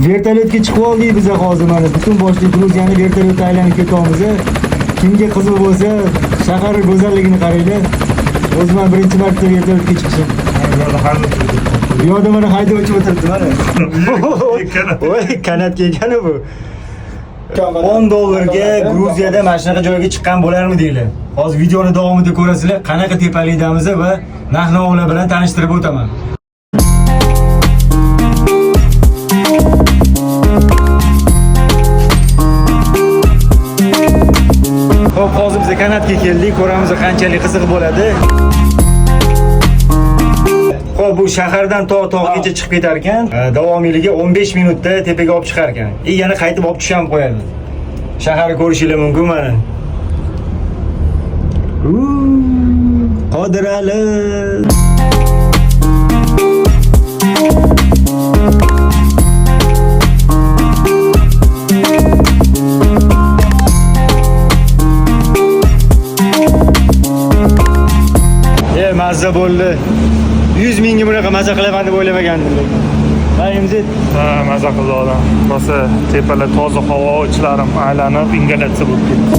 Vertolyotga chiqib oldik biz hozir mana butun boshli Gruziyani vertolyotda aylanib ketamiz. Kimga qiziq bo'lsa, shahar go'zalligini qaranglar. O'zim birinchi marta vertolyotga chiqishim. Bu yoqda mana haydovchi o'tiribdi mana. Voy, kanatga ekani bu. $10 ga Gruziyada mana shunaqa joyga chiqqan bo'larmidinglar? Hozir videoni davomida ko'rasizlar, qanaqa tepalikdamiz va narx-navolar bilan tanishtirib o'taman. Xo'p, hozir biz kanatga keldik. Ko'ramiz qanchalik qiziq bo'ladi. Xo'p, bu shahardan tog'gacha chiqib ketar ekan. Davomiyligi 15 minutda tepaga olib chiqar ekan. Yana qaytib olib tushib ham qo'yadi. Shaharni ko'rishingiz mumkin mana. Qodirali. Mazza bo'ldi. 100 mingga bunaqa mazza qilaman deb o'ylamagandim lekin. Mayimzet. Ha, mazza qildi odam. Rosa tepalar toza havo, ichlarim aylanib, ingalyatsiya bo'lib ketdi.